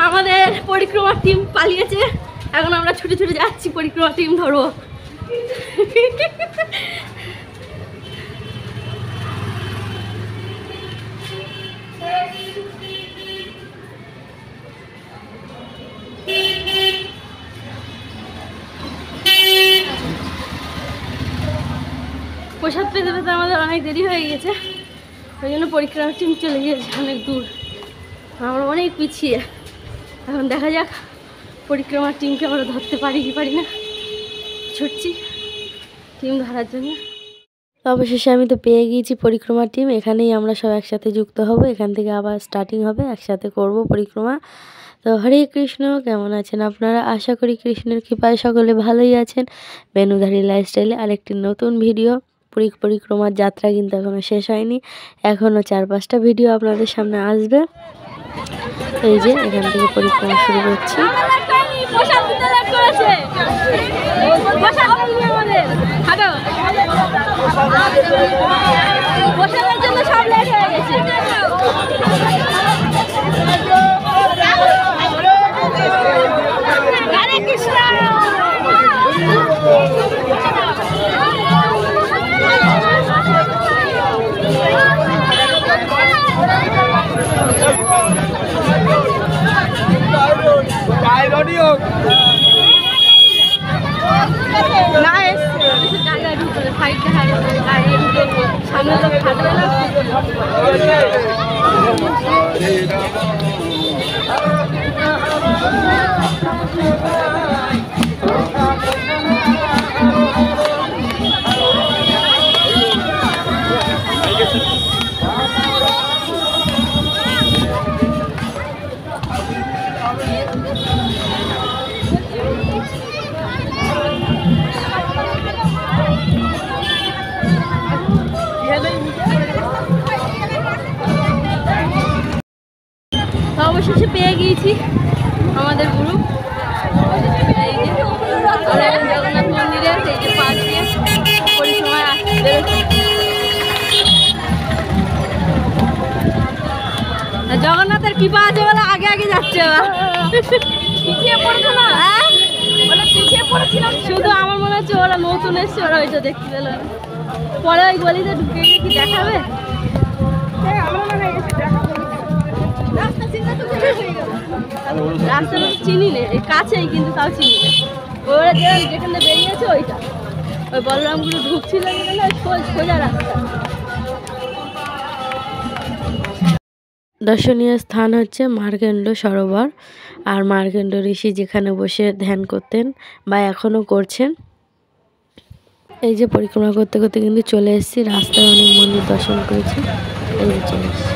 আমাদের পরিক্রমা টিম পালিয়েছে, এখন আমরা ছুটে ছুটে যাচ্ছি পরিক্রমা টিম ধরবো। প্রসাদ পেতে পেতে আমাদের অনেক দেরি হয়ে গেছে, ওই জন্য পরিক্রমা টিম চলে গিয়েছে অনেক দূর, আমরা অনেক পিছিয়ে। এখন দেখা যাক পরিক্রমার টিমকে আমরা ধরতে পারি কি পারি না, ছুটছি টিম ধরার জন্য। অবশেষে আমি তো পেয়ে গিয়েছি পরিক্রমার টিম, এখানেই আমরা সব একসাথে যুক্ত হব, এখান থেকে আবার স্টার্টিং হবে, একসাথে করব পরিক্রমা। তো হরে কৃষ্ণ, কেমন আছেন আপনারা? আশা করি কৃষ্ণের কৃপায় সকলে ভালোই আছেন। বেনুধারী লাইফস্টাইলে আরেকটি নতুন ভিডিও। পরিক্রমার যাত্রা কিন্তু এখনও শেষ হয়নি, এখনও 4-5টা ভিডিও আপনাদের সামনে আসবে। এই যে এখান থেকে পরিক্রমা শুরু করছি। অবশেষে পেয়ে গিয়েছি আমাদের গুরু। জগন্নাথ মন্দিরে এই যে পাশ দিয়ে পরিক্রমায় জগন্নাথের কৃপা আছে বলে আগে আগে যাচ্ছে। পিছিয়ে পড়ছো না? পিছিয়ে পড়েছিলাম, শুধু আমার মনে হচ্ছে ওরা নতুন এসছে, ওরা ওইটা দেখতে পেল, পরে ওই গলিতে ঢুকে গিয়ে কি দেখাবে। রাস্তাটা চিনি নে, কাছেই কিন্তু তাও চিনি নে। ওরা যেখানে বেরিয়েছে ওইটা, ওই বলরামগুলো ঢুকছিল সোজা রাস্তা। দর্শনীয় স্থান হচ্ছে মার্কেন্ড সরোবর, আর মার্কেন্ড ঋষি যেখানে বসে ধ্যান করতেন বা এখনও করছেন। এই যে পরিক্রমা করতে করতে কিন্তু চলে এসেছি, রাস্তায় অনেক মন্দির দর্শন করেছি, এই যে চলে এসেছি।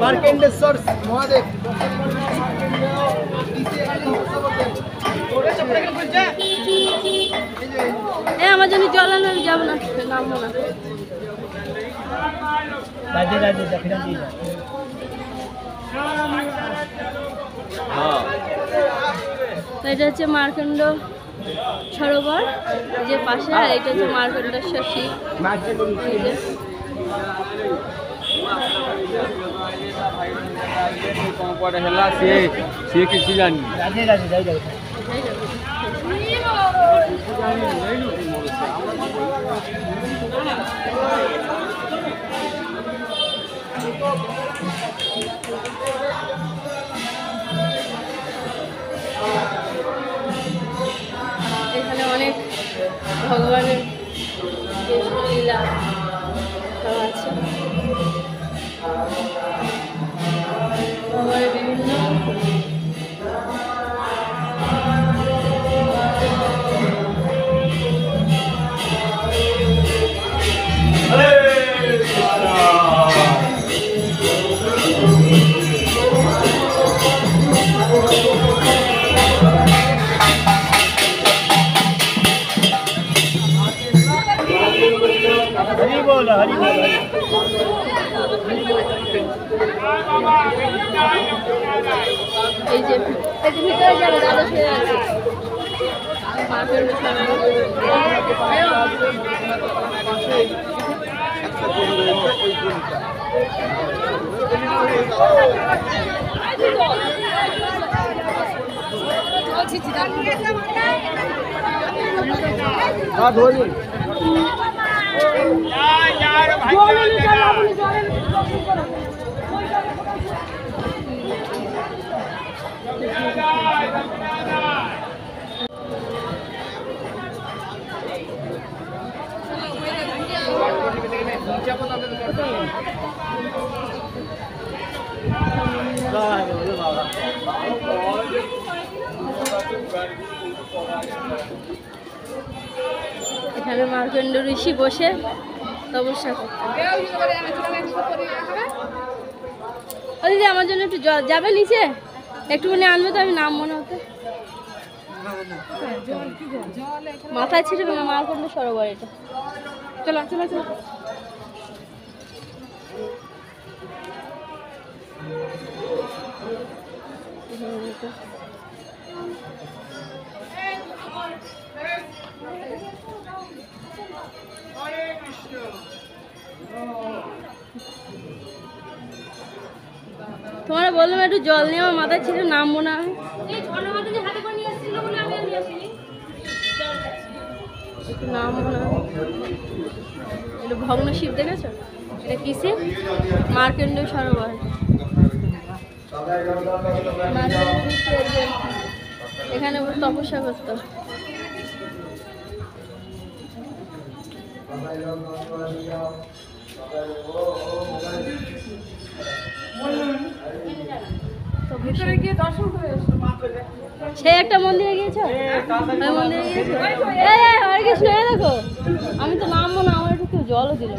मार्केंडेश्वर महादेव আমার জন্য জল আনো, যাবো না, নামবো না। এটা হচ্ছে মার্কেন্ড সরোবর যে পাশে, আর এটা হচ্ছে মার্কেন্ডেশ্বর শিব। কিছু জানি এখানে অনেক ভগবানের লীলা সব আছে, ভগবানের বিভিন্ন এই যে ভিতরে যাবে দাদা শুয়ে আছে মার্কেন্ড এখানে মার্কণ্ড ঋষি বসে তপস্যা করতে। ও দিদি আমার জন্য একটু জল যাবে নিচে একটুখানি আনবে তো আমি নাম মনে হতে মাথায় ছিটে মার্কণ্ড সরোবর এটা চলো চলো চলো তোমার বললাম একটু জল নিয়ে আমার মাথায় ছিল নামবো না একটু নামবো না এটা ভগ্ন শিব দেখেছো এটা কিসে মার্কণ্ড সরোবর এখানে তপস্যা করতো সে একটা মন্দিরে গিয়েছো মন্দিরে গিয়েছো হরে কৃষ্ণ দেখো আমি তো নামবো না আমার একটু কেউ জলও দিল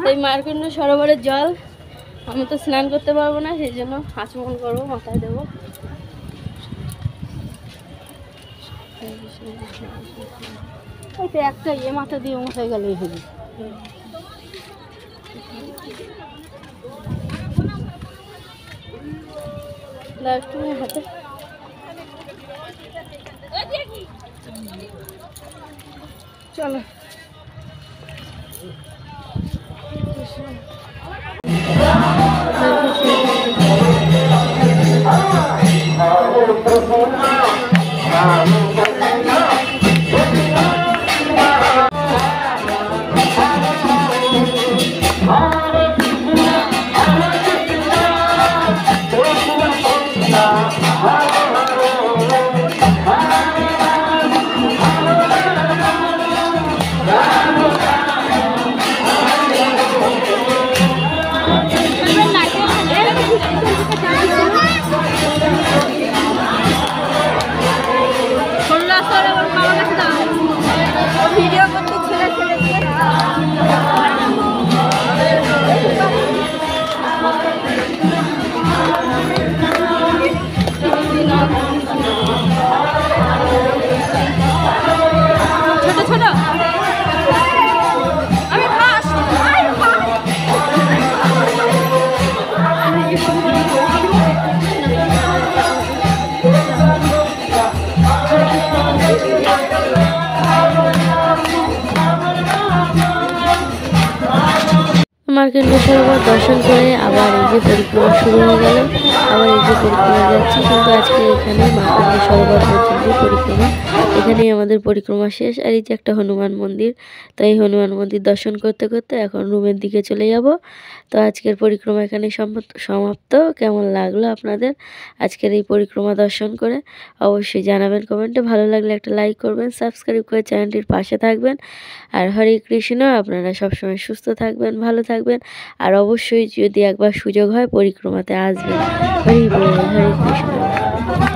এই মার্কণ্ড সরোবরের জল আমি তো স্নান করতে পারবো না সেই জন্য আচমন করবো মাথায় দেবো একটা ইয়ে মাথা দিয়ে মাথায় গেলে হবে হাতে চলো মার্কণ্ড সরোবর দর্শন করে আবার এই যে পরিক্রমা শুরু হয়ে গেল আবার এই যে পরিক্রমা যাচ্ছি কিন্তু আজকে এখানে মার্কণ্ড সরোবর পর্যন্ত পরিক্রমা এখানেই আমাদের পরিক্রমা শেষ আর এই যে একটা হনুমান মন্দির তো এই হনুমান মন্দির দর্শন করতে করতে এখন রুমের দিকে চলে যাব তো আজকের পরিক্রমা এখানে সমাপ্ত কেমন লাগলো আপনাদের আজকের এই পরিক্রমা দর্শন করে অবশ্যই জানাবেন কমেন্টে ভালো লাগলে একটা লাইক করবেন সাবস্ক্রাইব করে চ্যানেলটির পাশে থাকবেন আর হরে কৃষ্ণ আপনারা সবসময় সুস্থ থাকবেন ভালো থাকবেন আর অবশ্যই যদি একবার সুযোগ হয় পরিক্রমাতে আসবেন হরি বল হরে কৃষ্ণ।